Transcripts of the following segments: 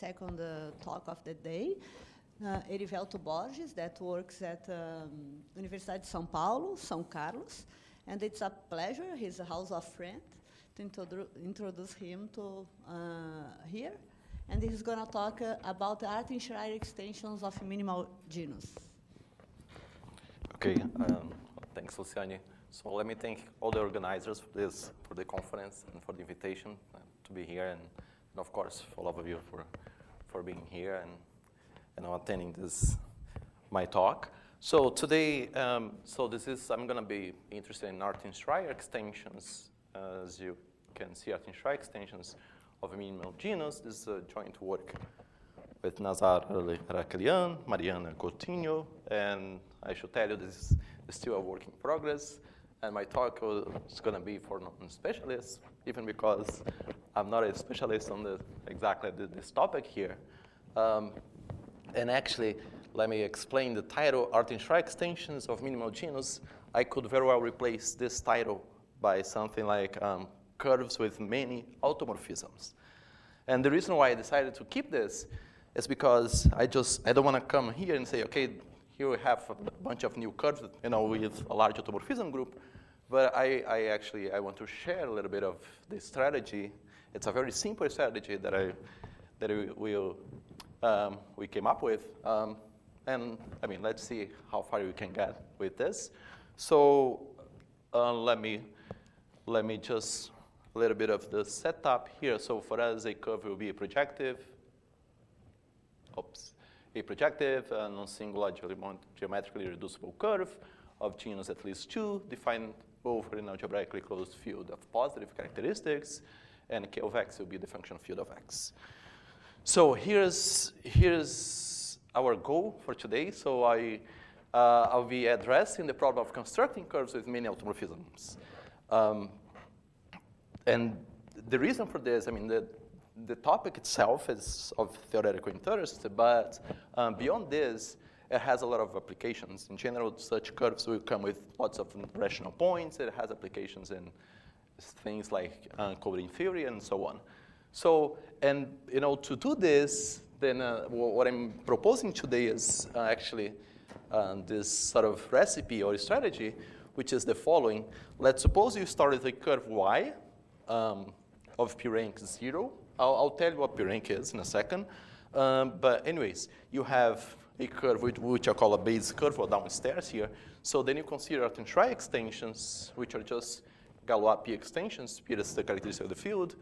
second talk of the day. Herivelto Borges, that works at Universidade de São Paulo, São Carlos. And it's a pleasure, he's a household friend, to introduce him to here. And he's going to talk about the art and Schreier extensions of minimal genus. Okay, thanks, Luciane. So let me thank all the organizers for the conference and for the invitation to be here, and of course, for all of you for being here and attending my talk. So today, I'm going to be interested in art and Schreier extensions. As you can see, art and Schreier extensions of a minimal genus. This is a joint work with Nazar Rakelian, Mariana Coutinho, and I should tell you this is still a work in progress. And my talk is going to be for non-specialists, even because I'm not a specialist on exactly this topic here. And actually, let me explain the title, Art and Schreier Extensions of Minimal Genus. I could very well replace this title by something like Curves with Many Automorphisms. And the reason why I decided to keep this is because I don't want to come here and say, okay, here we have a bunch of new curves, with a large automorphism group. But I want to share a little bit of the strategy. It's a very simple strategy that we came up with. And I mean, let's see how far we can get with this. So let me just a little bit of the setup here. So for us, a curve will be a projective. Non-singular geometrically reducible curve of genus at least 2, defined over an algebraically closed field of positive characteristics, and k of x will be the function field of x. So here's our goal for today. So I'll be addressing the problem of constructing curves with many automorphisms. And the reason for this, I mean, the topic itself is of theoretical interest, but beyond this, it has a lot of applications. In general, such curves will come with lots of rational points. It has applications in things like coding theory and so on. So, and to do this, then what I'm proposing today is actually this sort of recipe or strategy, which is the following. Let's suppose you start with a curve y of p rank 0. I'll tell you what p rank is in a second. But anyways, you have a curve which I call a base curve or downstairs here. So then you consider art and Schreier extensions, which are just Galois P extensions. P is the characteristic of the field.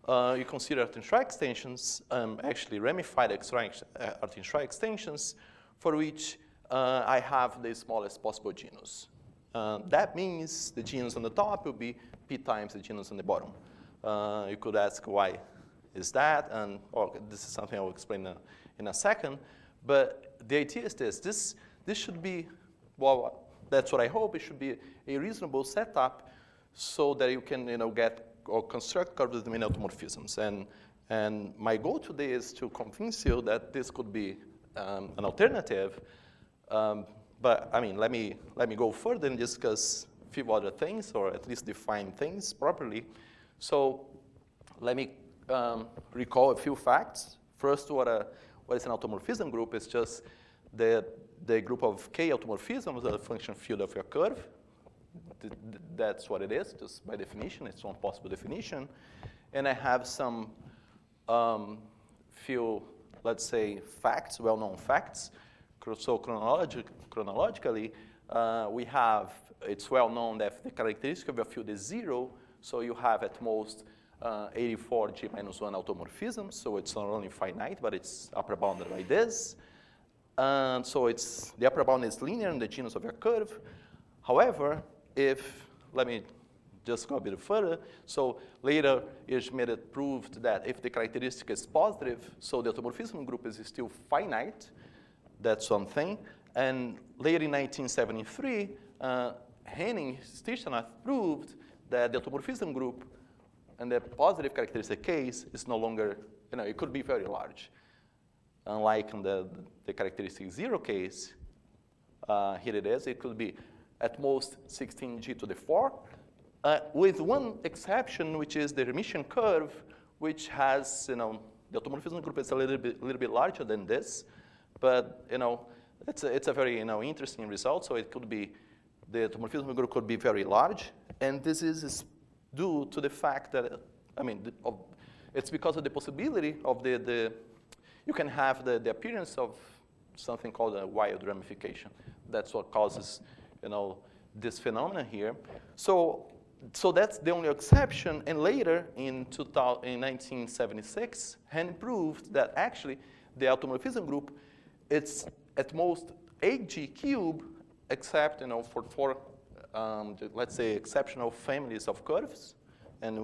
You consider art and Schreier extensions, actually ramified art and Schreier extensions, for which I have the smallest possible genus. That means the genus on the top will be P times the genus on the bottom. You could ask why is that, and this is something I'll explain in a second. But the idea is this should be, well, that's what I hope, it should be a reasonable setup so that you can get or construct curves with many automorphisms. And my goal today is to convince you that this could be an alternative. But I mean, let me go further and discuss a few other things, or at least define things properly. So let me recall a few facts. First, what is an automorphism group? It's just the group of k automorphisms of the function field of your curve. That's what it is, just by definition. It's one possible definition. And I have some few, let's say, facts, well-known facts. So chronologically, it's well known that the characteristic of your field is 0. So you have at most 84 G minus 1 automorphisms. So it's not only finite, but it's upper bounded by this. So the upper bound is linear in the genus of your curve. However, let me just go a bit further. So later, Schmidt proved that if the characteristic is positive, so the automorphism group is still finite. That's one thing. And later in 1973, Henning Stirchanath proved that the automorphism group and the positive characteristic case is no longer, it could be very large. Unlike in the characteristic 0 case, here it is, it could be at most 16g to the 4, with one exception, which is the Hermitian curve, which has The automorphism group is a little bit larger than this, but it's a very interesting result. So it could be the automorphism group could be very large, and this is due to the fact that it's because of the possibility of you can have the appearance of something called a wild ramification. That's what causes this phenomenon here. So that's the only exception. And later, in 1976, Hen proved that actually the automorphism group, it's at most 8G cubed, except for let's say exceptional families of curves, and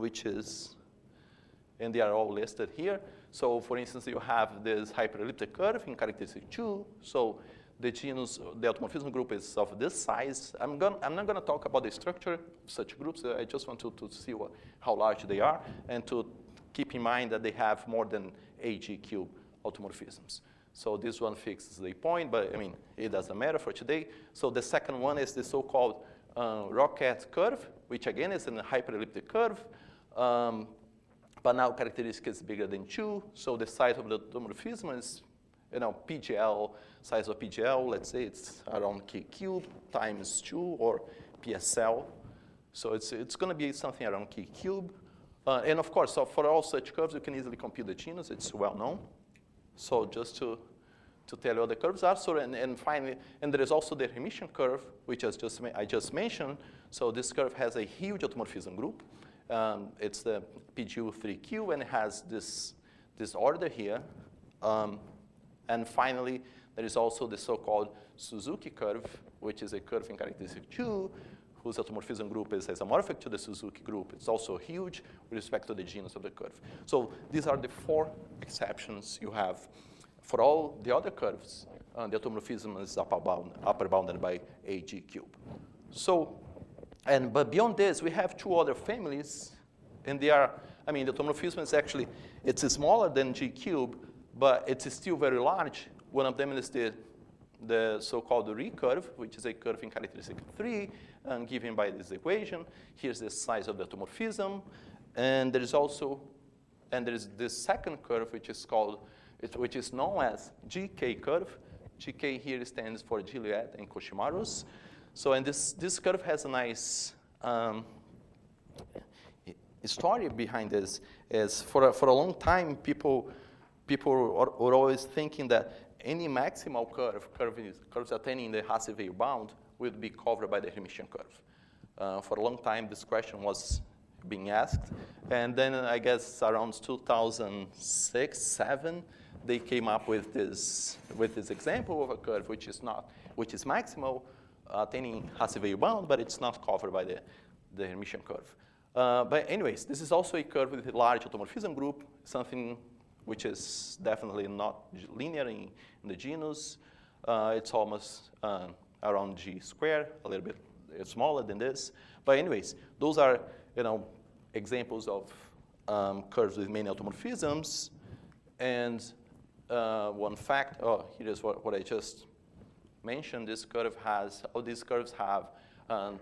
they are all listed here. So for instance, you have this hyperelliptic curve in characteristic 2. So the automorphism group is of this size. I'm not going to talk about the structure of such groups. I just want to see how large they are, and to keep in mind that they have more than 8G cube automorphisms. So this one fixes the point, but it doesn't matter for today. So the second one is the so-called rocket curve, which again is a hyperelliptic curve. But now characteristic is bigger than 2. So the size of the automorphism is, PGL, size of PGL, let's say it's around K cubed times 2, or PSL. So it's going to be something around K cubed. And of course, so for all such curves, you can easily compute the genus. It's well known. So just to tell you what the curves are. So and finally, there is also the Hermitian curve, which I just mentioned. So this curve has a huge automorphism group. It's the PGU3Q, and it has this order here. And finally, there is also the so-called Suzuki curve, which is a curve in characteristic 2, whose automorphism group is isomorphic to the Suzuki group. It's also huge with respect to the genus of the curve. So these are the 4 exceptions you have. For all the other curves, the automorphism is upper bounded by AG cube. So, but beyond this, we have 2 other families, and they are, the automorphism is actually, it's smaller than G cube, but it's still very large. One of them is the so-called recurve, which is a curve in characteristic 3, given by this equation. Here's the size of the automorphism, and there is this second curve, which is known as GK curve. GK here stands for Juliet and Cauchy-Maros. So, and this curve has a nice story behind this. Is for a long time, people were always thinking that any maximal curves attaining the Hasse-Weil bound would be covered by the Hermitian curve. For a long time, this question was being asked, and then I guess around 2006-07, they came up with this example of a curve which is maximal, attaining Hasse-Weil bound, but it's not covered by the Hermitian curve. But anyways, this is also a curve with a large automorphism group, something which is definitely not linear in the genus. It's almost around G squared, a little bit smaller than this. But anyways, those are examples of curves with many automorphisms. And one fact, here is what I just mentioned. All these curves have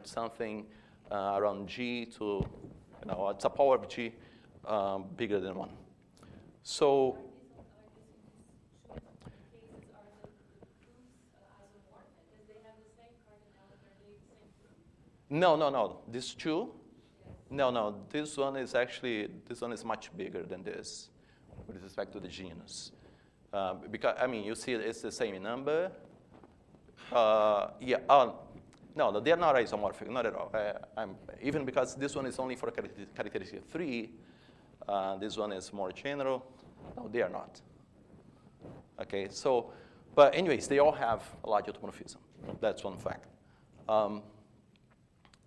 something around G to, it's a power of G bigger than 1. So, no. These 2, no. This one is much bigger than this with respect to the genus. Because you see it's the same number. No, they are not isomorphic, not at all. Even because this one is only for characteristic 3. This one is more general. No, they are not. Okay, so, but anyways, they all have a large automorphism. That's one fact.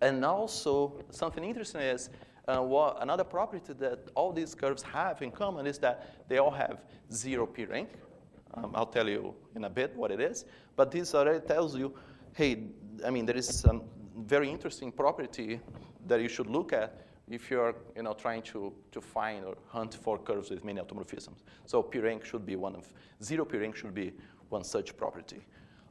And also, something interesting is, another property that all these curves have in common is that they all have 0 P rank. I'll tell you in a bit what it is. But this already tells you, hey, there is some very interesting property that you should look at if you're trying to find or hunt for curves with many automorphisms. So P rank should be 0 P rank should be one such property.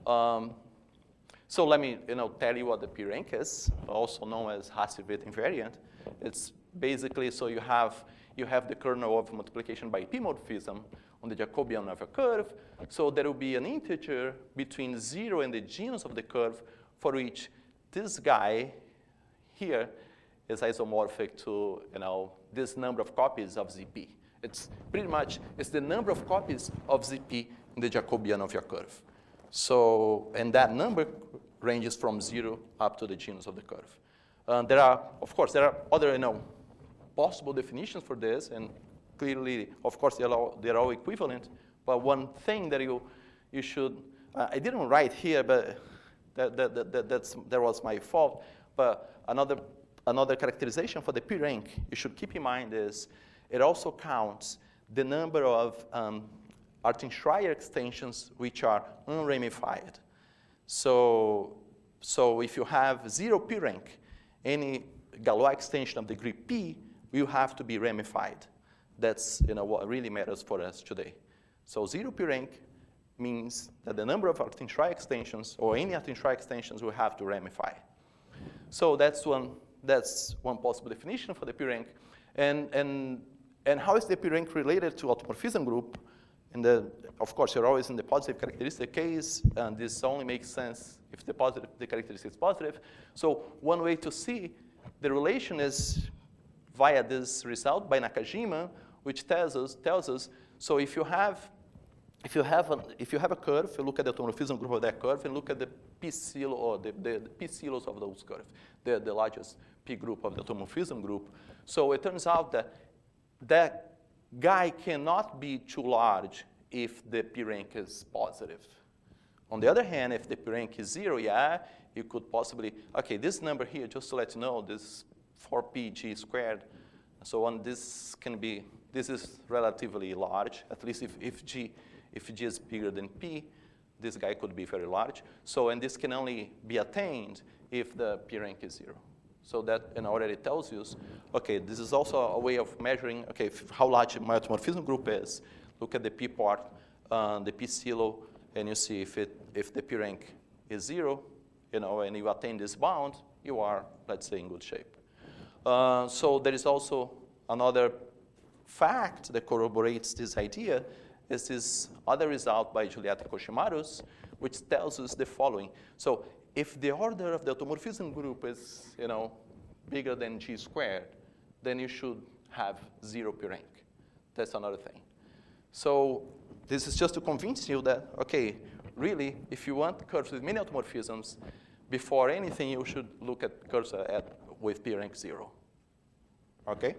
So let me tell you what the P rank is, also known as Hasse-Witt invariant. It's basically, so you have you have the kernel of multiplication by p-morphism on the Jacobian of a curve. So there will be an integer between 0 and the genus of the curve for which this guy here is isomorphic to this number of copies of ZP. It's pretty much, it's the number of copies of ZP in the Jacobian of your curve. So, and that number ranges from 0 up to the genus of the curve. There are, of course, there are other possible definitions for this, and clearly, of course, they're all equivalent. But one thing that you should, I didn't write here, but that was my fault. But another characterization for the P-rank you should keep in mind is it also counts the number of Artin-Schreier extensions which are unramified. So if you have 0 P-rank, any Galois extension of degree P will have to be ramified. That's what really matters for us today. So 0 P-rank means that the number of Artin-Schreier extensions, or any Artin-Schreier extensions, will have to ramify. So that's one possible definition for the P-rank. And how is the P-rank related to automorphism group? Of course, you're always in the positive characteristic case, and this only makes sense if the characteristic is positive. So one way to see the relation is via this result by Nakajima, which tells us. So if you have a curve, you look at the automorphism group of that curve, and look at the p-silo or the p-silos of those curves, the largest p group of the automorphism group. So it turns out that that guy cannot be too large if the p-rank is positive. On the other hand, if the p-rank is 0, yeah, you could possibly, okay, this number here, just to let you know, this 4pg squared, so on, this is relatively large, at least if G is bigger than P, this guy could be very large. So, and this can only be attained if the p-rank is 0. So that already tells you, okay, this is also a way of measuring, okay, how large my automorphism group is. Look at the p part, the p-silo, and you see if the p-rank is 0, and you attain this bound, you are, let's say, in good shape. So there is also another fact that corroborates this idea, is this other result by Giulietta Koshimaros, which tells us the following. So if the order of the automorphism group is, bigger than G squared, then you should have 0 p-rank. That's another thing. So this is just to convince you that, okay, really, if you want curves with many automorphisms, before anything, you should look at curves with p-rank 0. Okay?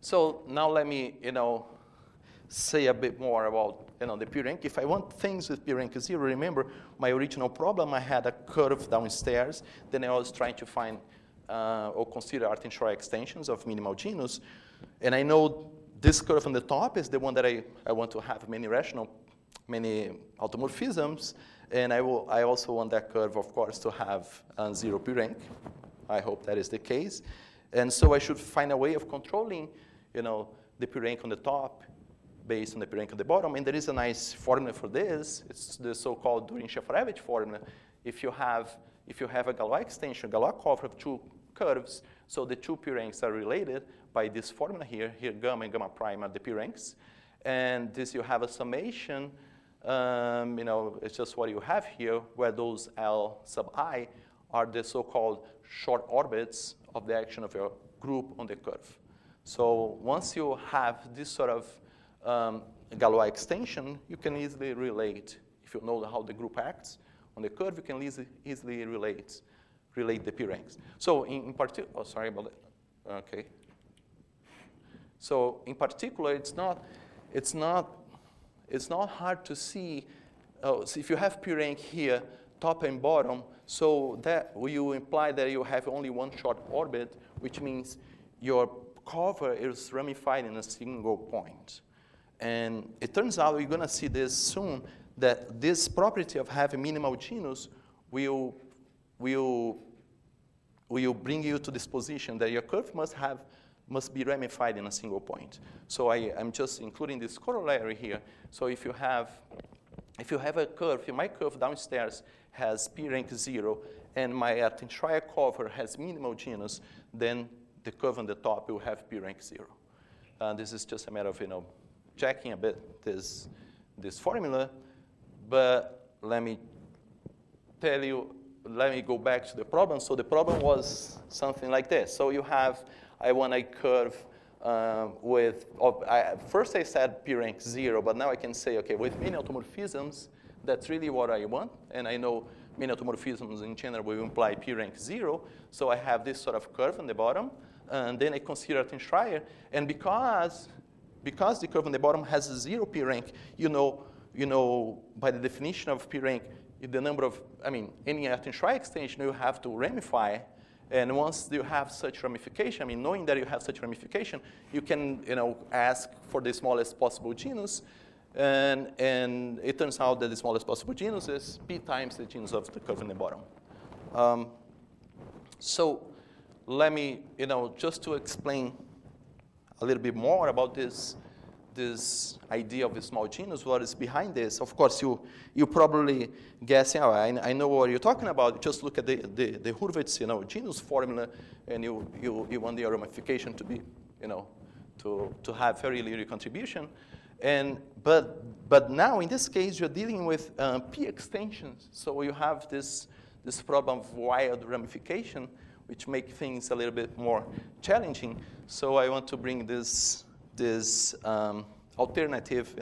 So now let me, say a bit more about the p-rank. If I want things with p-rank 0, remember my original problem, I had a curve downstairs. Then I was trying to find or consider Artin-Schreier extensions of minimal genus. And I know this curve on the top is the one that I want to have many automorphisms. And I also want that curve, of course, to have 0 p-rank. I hope that is the case. And so I should find a way of controlling, the p-rank on the top based on the p-rank on the bottom. And there is a nice formula for this. It's the so-called Durin-Shafarevich formula. If you have a Galois extension, Galois cover of 2 curves, so the 2 p-ranks are related by this formula here. Here, gamma and gamma prime are the p-ranks. And this, you have a summation. It's just what you have here, where those L sub I are the so-called short orbits of the action of your group on the curve. So once you have this sort of Galois extension, you can easily relate, if you know how the group acts on the curve, you can easily relate the p-ranks. So in particular, oh, sorry about that. Okay. So in particular, it's not hard to see. So if you have p-rank here, top and bottom, so that will imply that you have only one short orbit, which means your cover is ramified in a single point. And it turns out, we're going to see this soon, that this property of having minimal genus will bring you to this position that your curve must be ramified in a single point. So I'm just including this corollary here. So if you have a curve, if my curve downstairs has p-rank 0, and my Artin-Schreier cover has minimal genus, then the curve on the top will have P rank 0. This is just a matter of checking a bit this formula, but let me tell you, let me go back to the problem. So the problem was something like this. So I want a curve first I said P rank 0, but now I can say, okay, with many automorphisms, that's really what I want. And I know many automorphisms in general will imply P rank 0. So I have this sort of curve on the bottom. And then I consider Schreier. And because the curve on the bottom has a 0 P rank, you know by the definition of P rank, the number of, any Schreier extension, you have to ramify. And once you have such ramification, knowing that you have such ramification, you can, ask for the smallest possible genus. And it turns out that the smallest possible genus is P times the genus of the curve in the bottom. So let me, just to explain a little bit more about this idea of a small genus, what is behind this. Of course, you probably guessing, I know what you're talking about. Just look at the Hurwitz, genus formula, and you want the ramification to be, to have very little contribution. But now in this case, you're dealing with P extensions. So you have this problem of wild ramification, which make things a little bit more challenging. So I want to bring this alternative,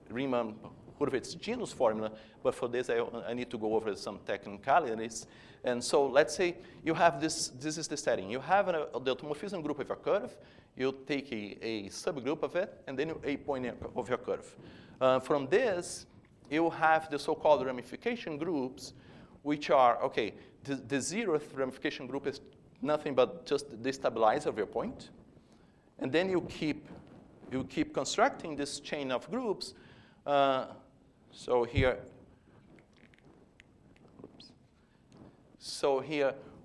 Riemann-Hurwitz genus formula. But for this, I need to go over some technicalities. And so let's say you have this is the setting. You have the automorphism group of a curve. You take a subgroup of it, and then a point of your curve. From this, you have the so-called ramification groups, which are, okay, the 0th ramification group is nothing but just the stabilizer of your point. And then you keep constructing this chain of groups. So here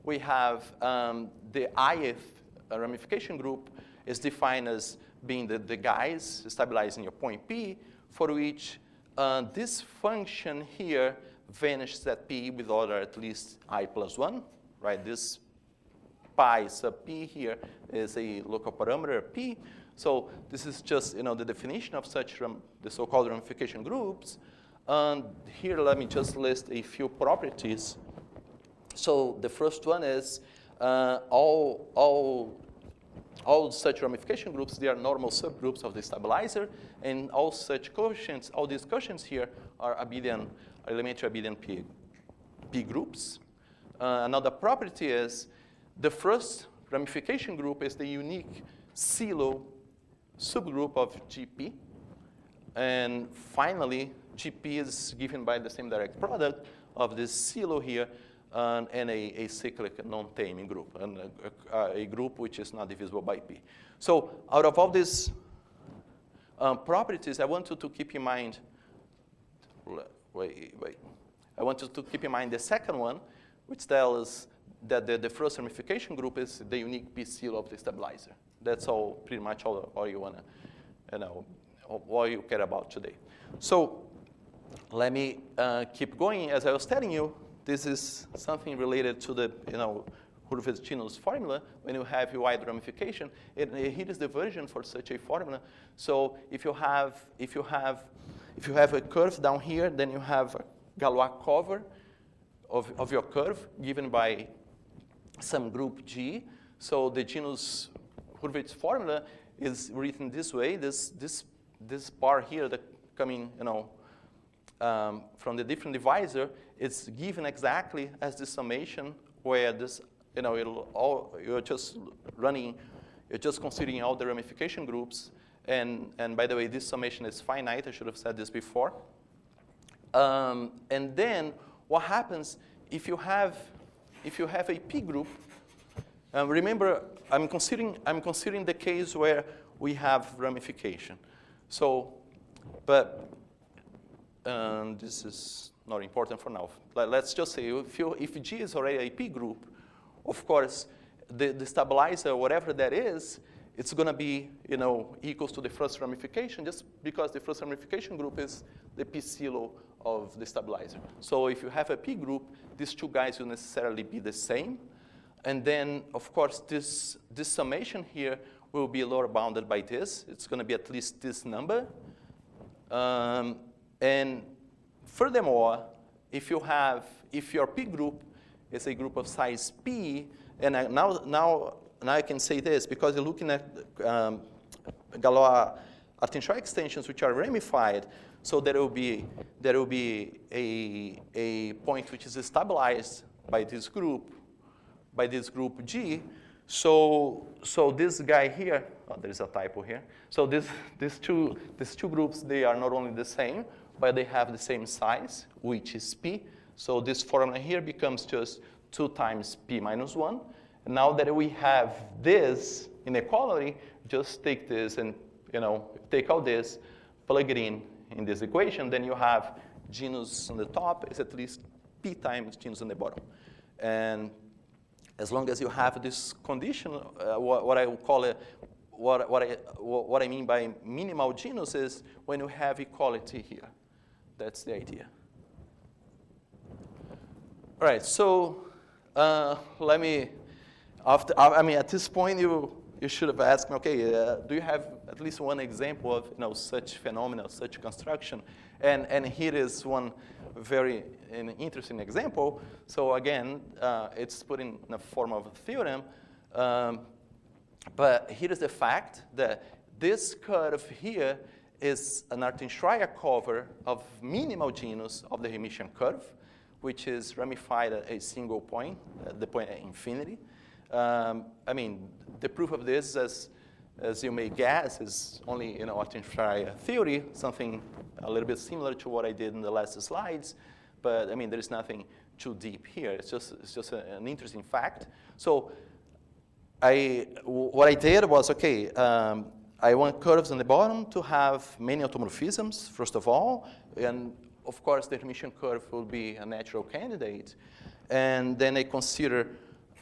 we have the ith ramification group is defined as being the guys stabilizing your point P, for which this function here vanishes at P with order at least I plus 1, right? This pi sub P here is a local parameter P. So this is just the definition of such the so-called ramification groups. And here let me just list a few properties. So the first one is all such ramification groups, they are normal subgroups of the stabilizer, and all such quotients, all these quotients here are elementary abelian P groups. Another property is the first ramification group is the unique CELO subgroup of GP. And finally, GP is given by the same direct product of this CELO here and a cyclic non-taming group, and a group which is not divisible by P. So out of all these properties, I want you to keep in mind, I want you to keep in mind the second one, which tells us that the first ramification group is the unique P CELO of the stabilizer. That's all, pretty much all you want to, all you care about today. So let me keep going. As I was telling you, this is something related to the Hurwitz genus formula. When you have a wide ramification, here is the version for such a formula. So if you have a curve down here, then you have a Galois cover of your curve given by some group G. So the genus Hurwitz formula is written this way. This bar here that coming from the different divisor, it's given exactly as the summation where this, you're just considering all the ramification groups. And by the way, this summation is finite. I should have said this before. And then what happens if you have a P group? Remember, I'm considering the case where we have ramification. So, but this is not important for now. Let's just say if G is already a P group, of course, the stabilizer, whatever that is, it's going to be equals to the first ramification, just because the first ramification group is the P CELO of the stabilizer. So if you have a P group, these two guys will necessarily be the same. And then, of course, this summation here will be lower bounded by this. It's going to be at least this number. And furthermore, if your P group is a group of size P, and now I can say this, because you're looking at Galois attention extensions which are ramified, so there will be a point which is stabilized by this group G. So this guy here, oh, there's a typo here. So these two groups, they are not only the same, but they have the same size, which is P. So this formula here becomes just 2 times P minus 1. And now that we have this inequality, just take this and take out this, plug it in this equation, then you have genus on the top is at least P times genus on the bottom. And as long as you have this condition, what I will call it, what I mean by minimal genus is when you have equality here. That's the idea. All right, so let me, at this point you should have asked me, okay, do you have at least one example of such phenomena, such construction? And here is one very interesting example. So again, it's put in the form of a theorem. But here is the fact that this curve here is an Artin-Schreier cover of minimal genus of the Hermitian curve, which is ramified at a single point, the point at infinity. The proof of this, as you may guess, is only Artin-Schreier theory, something a little bit similar to what I did in the last slides. But there is nothing too deep here. It's just an interesting fact. So what I did was, okay, I want curves on the bottom to have many automorphisms, first of all. And of course, the Hermitian curve will be a natural candidate. And then I consider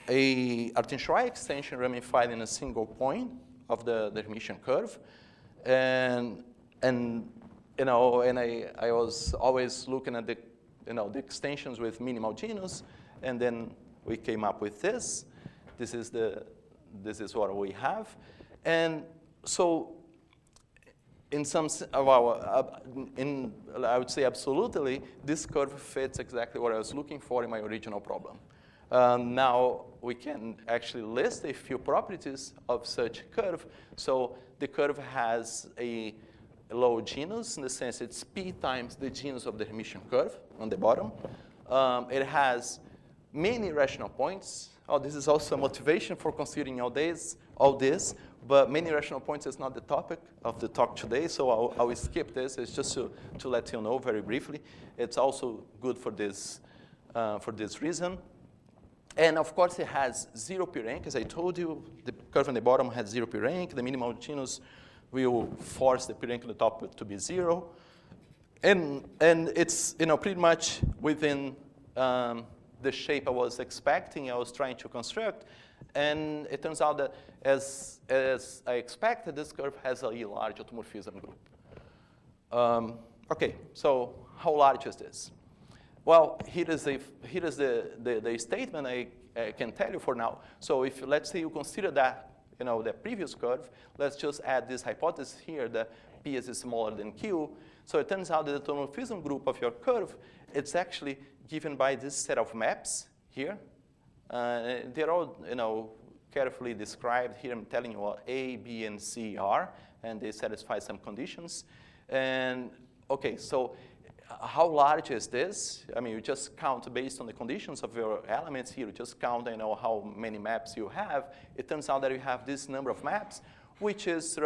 a Artin-Schreier extension ramified in a single point of the Hermitian curve. And I was always looking at the extensions with minimal genus, and then we came up with this. This is what we have. And so in some, I would say absolutely, this curve fits exactly what I was looking for in my original problem. Now we can actually list a few properties of such curve. So the curve has a low genus, in the sense it's P times the genus of the Hermitian curve on the bottom. It has many rational points. Oh, this is also a motivation for considering all this, but many rational points is not the topic of the talk today, so I will skip this. It's just to let you know very briefly. It's also good for this reason. And of course, it has 0 P rank. As I told you, the curve on the bottom has 0 P rank. The minimal genus will force the P rank on the top to be 0. And it's pretty much within the shape I was expecting, I was trying to construct. And it turns out that as I expected, this curve has a large automorphism group. Okay, so how large is this? Well, here is the statement I can tell you for now. So if, let's say you consider that, the previous curve, let's just add this hypothesis here that P is smaller than Q. So it turns out that the automorphism group of your curve, it's actually given by this set of maps here. They're all, carefully described here. I'm telling you what A, B, and C are, and they satisfy some conditions. And okay, so how large is this? You just count based on the conditions of your elements here. You just count, how many maps you have. It turns out that you have this number of maps, which is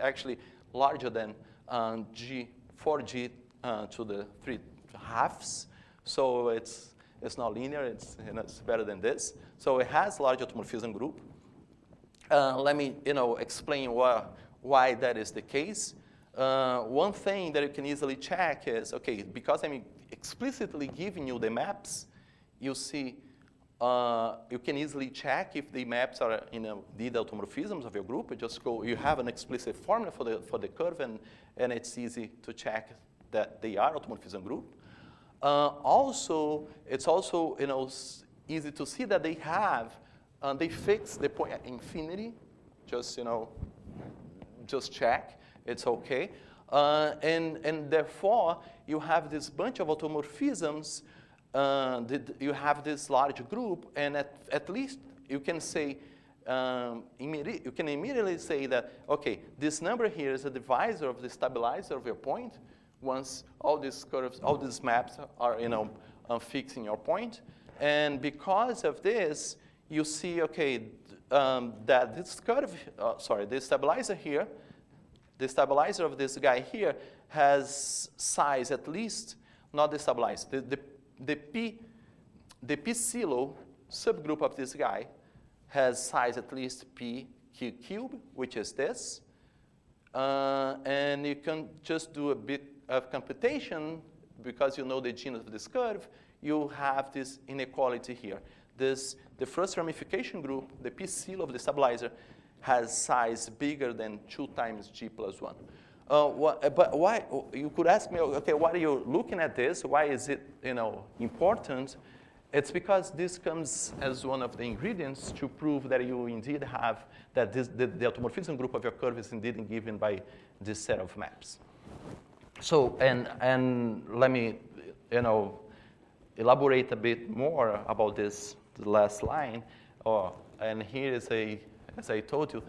actually larger than 4G to the 3/2. So it's not linear. It's better than this. So it has large automorphism group. Let me explain why that is the case. One thing that you can easily check is, okay, because I'm explicitly giving you the maps, you see, you can easily check if the maps are indeed automorphisms of your group. You have an explicit formula for the curve, and it's easy to check that they are automorphism group. Also, it's also easy to see that they have they fix the point at infinity. Just, just check. It's OK. And therefore, you have this bunch of automorphisms. You have this large group. And at least you can say, you can immediately say that, OK, this number here is a divisor of the stabilizer of your point. Once all these curves, all these maps are, fixing your point. And because of this, you see, OK, that this curve, this stabilizer here, the stabilizer of this guy here has size at least, not the stabilizer, the P silo subgroup of this guy has size at least P Q cube, which is this. And you can just do a bit of computation because you know the genus of this curve. You have this inequality here. The first ramification group, the P silo of the stabilizer, has size bigger than 2 times G plus 1. But why? You could ask me, OK, why are you looking at this? Why is it important? It's because this comes as one of the ingredients to prove that you indeed have, that the automorphism group of your curve is indeed given by this set of maps. So, and let me, elaborate a bit more about this last line. And here is as I told you,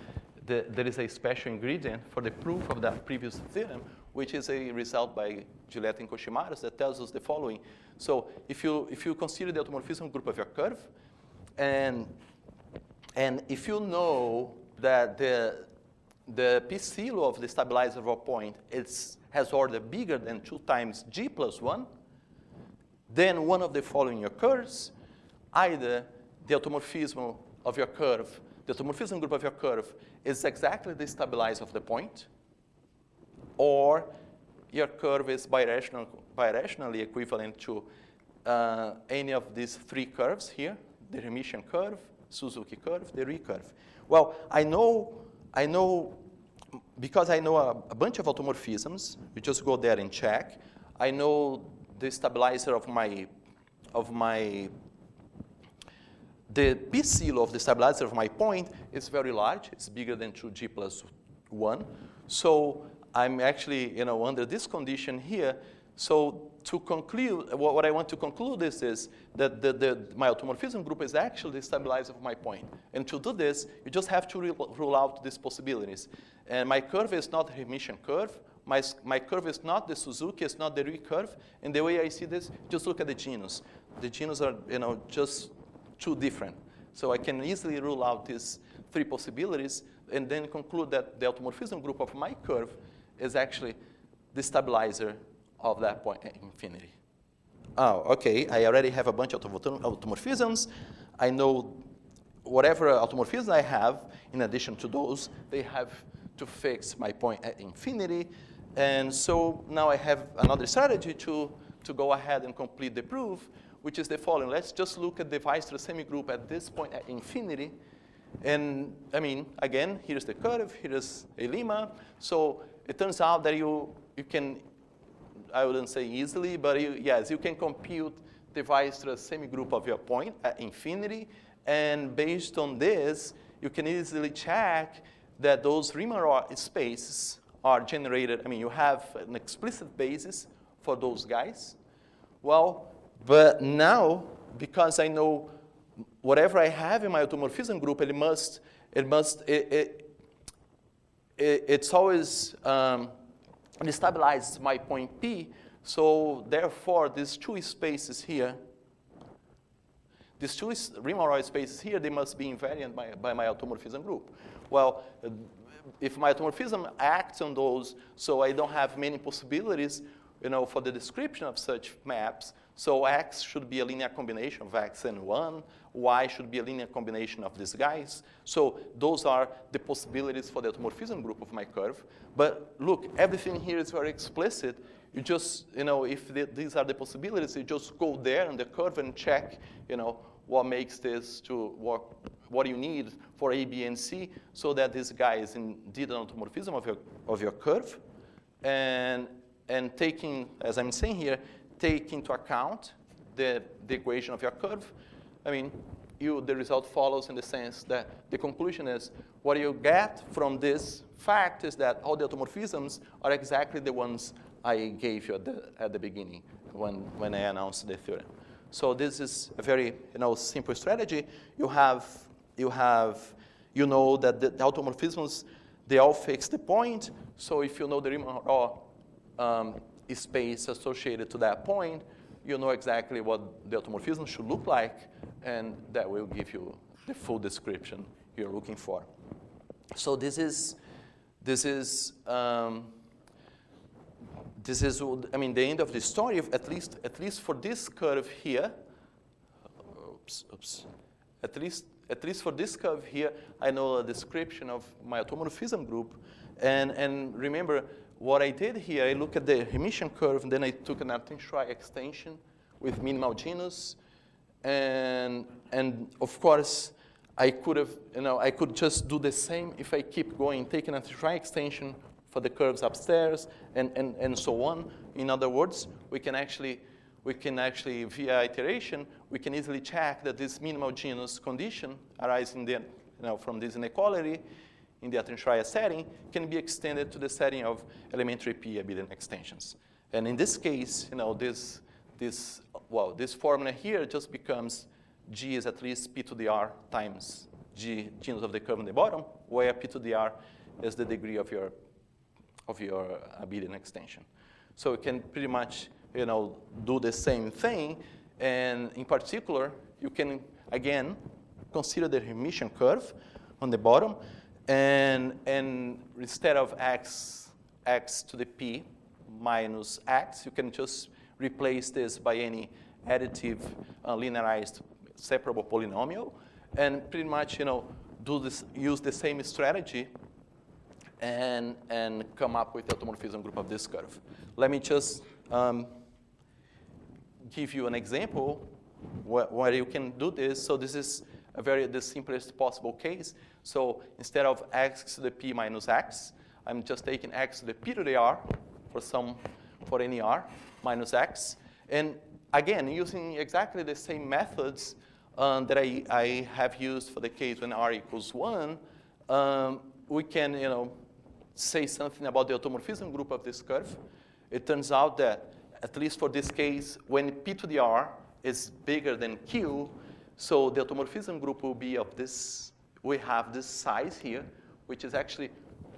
there is a special ingredient for the proof of that previous theorem, which is a result by Giulietta and Koshimaros that tells us the following. So if you consider the automorphism group of your curve, and if you know that the P silo of the stabilizer of a point has order bigger than 2 times G plus 1, then one of the following occurs. Either the automorphism of your curve, the automorphism group of your curve is exactly the stabilizer of the point, or your curve is birationally equivalent to any of these 3 curves here, the Hermitian curve, Suzuki curve, the Rie curve. Well, I know, because I know a bunch of automorphisms, you just go there and check. I know the stabilizer of the P silo of the stabilizer of my point is very large. It's bigger than 2G plus 1. So I'm actually, under this condition here. So to conclude, what I want to conclude is that my automorphism group is actually the stabilizer of my point. And to do this, you just have to rule out these possibilities. And my curve is not a Hermitian curve. My curve is not the Suzuki, it's not the Rie curve. And the way I see this, just look at the genus. The genus are, just too different. So I can easily rule out these 3 possibilities and then conclude that the automorphism group of my curve is actually the stabilizer of that point at infinity. Oh, OK, I already have a bunch of automorphisms. I know whatever automorphisms I have, in addition to those, they have to fix my point at infinity. And so now I have another strategy to go ahead and complete the proof, which is the following. Let's just look at the Weierstrass semigroup at this point at infinity. And again, here's the curve, here's a Lima. So it turns out that you can, I wouldn't say easily, but yes, you can compute the Weierstrass semigroup of your point at infinity. And based on this, you can easily check that those Riemann spaces are generated. You have an explicit basis for those guys. Well, but now, because I know whatever I have in my automorphism group, it's always stabilized my point P. So therefore, these 2 spaces here, these 2 Riemann spaces here, they must be invariant by my automorphism group. Well, if my automorphism acts on those, so I don't have many possibilities, for the description of such maps. So X should be a linear combination of X and 1. Y should be a linear combination of these guys. So those are the possibilities for the automorphism group of my curve. But look, everything here is very explicit. You just, if these are the possibilities, you just go there on the curve and check, what makes this to work, what you need for A, B, and C, so that this guy is indeed an automorphism of your curve. And taking, as I'm saying here, take into account the equation of your curve. the result follows in the sense that the conclusion is what you get from this fact is that all the automorphisms are exactly the ones I gave you at the beginning when I announced the theorem. So this is a very simple strategy. You know that the automorphisms, they all fix the point. So if you know the Riemann-Roch space associated to that point, you know exactly what the automorphism should look like, and that will give you the full description you're looking for. So this is the end of the story, at least for this curve here. At least for this curve here, I know a description of my automorphism group. And remember, what I did here, I look at the Hermitian curve, and then I took an Artin-Schrey extension with minimal genus. And of course, I could just do the same if I keep going, take an Artin-Schrey extension for the curves upstairs, and so on. In other words, we can actually, via iteration, we can easily check that this minimal genus condition arising from this inequality in the Artin-Schrey setting can be extended to the setting of elementary P abelian extensions. And in this case, this formula here just becomes G is at least P to the R times G genus of the curve on the bottom, where P to the R is the degree of your abelian extension. So we can pretty much do the same thing. And in particular, you can, again, consider the Hermitian curve on the bottom. And instead of x to the p minus x, you can just replace this by any additive linearized separable polynomial. And pretty much use the same strategy and come up with the automorphism group of this curve. Let me just give you an example where you can do this. So this is the simplest possible case. So instead of x to the p minus x, I'm just taking x to the p to the r for any r minus x. And again, using exactly the same methods that I have used for the case when r equals 1, we can say something about the automorphism group of this curve. It turns out that, at least for this case, when p to the r is bigger than q, so the automorphism group will be of this. We have this size here, which is actually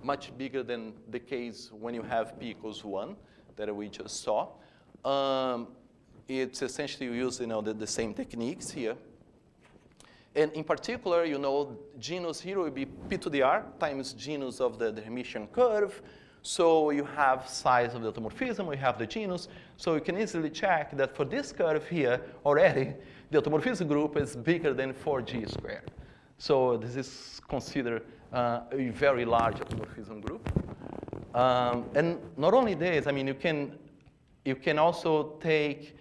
much bigger than the case when you have p equals 1 that we just saw. It's essentially using the same techniques here. And in particular, genus here will be p to the r times genus of the Hermitian curve. So you have size of the automorphism, we have the genus. So you can easily check that for this curve here already, the automorphism group is bigger than 4g squared. So this is considered a very large automorphism group. And not only this, you can also take,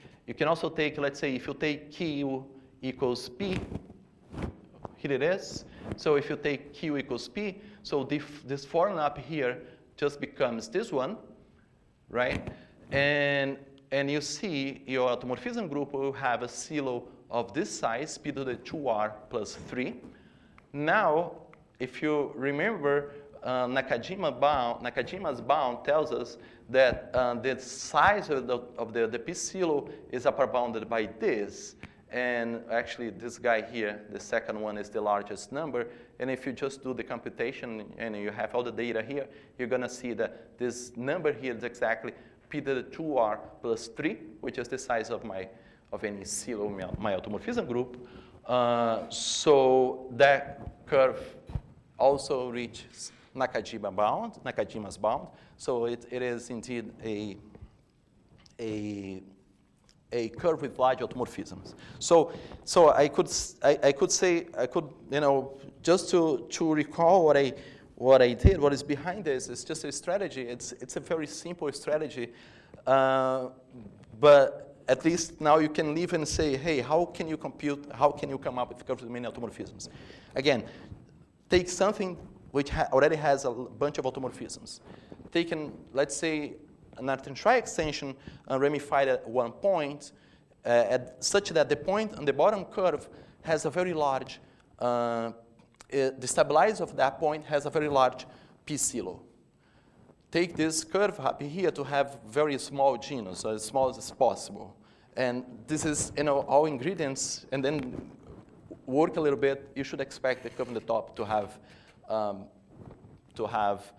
let's say, if you take q equals p, here it is. So if you take q equals p, so this formula up here just becomes this one, right? And you see your automorphism group will have a CILO of this size, p to the 2r plus 3. Now, if you remember, Nakajima's bound tells us that the size of the p CILO is upper bounded by this. And actually, this guy here, the second one, is the largest number. And if you just do the computation and you have all the data here, you're going to see that this number here is exactly p to the 2r plus 3, which is the size of any CILO, my automorphism group. So that curve also reaches Nakajima's bound. So it is indeed a curve with large automorphisms. So I could say just to recall what I did, what is behind this is just a strategy. It's a very simple strategy, but at least now you can live and say, hey, how can you come up with curves with many automorphisms? Again, take something which already has a bunch of automorphisms. Let's say, an Artin-Schrey extension ramified at one point, such that the point on the bottom curve has a very large, the stabilizer of that point has a very large p-silo. Take this curve up here to have very small genus, as small as possible. And this is, all ingredients, and then work a little bit, you should expect the curve on the top to have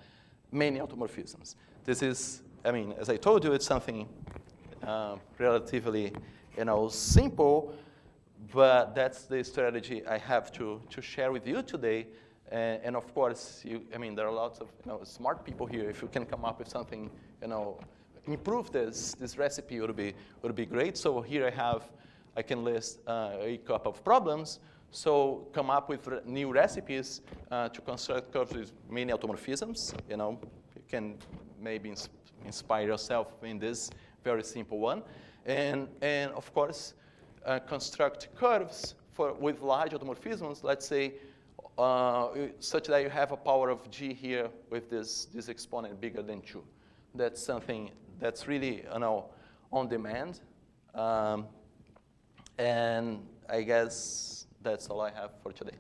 many automorphisms. This is, as I told you, it's something relatively, simple, but that's the strategy I have to share with you today. And of course, there are lots of smart people here. If you can come up with something, improve this recipe would be great. So here I can list a couple of problems. So come up with new recipes to construct curves with many automorphisms. You can maybe inspire yourself in this very simple one. And of course, construct curves with large automorphisms, let's say, such that you have a power of g here with this exponent bigger than 2. That's something that's really on demand. And I guess that's all I have for today.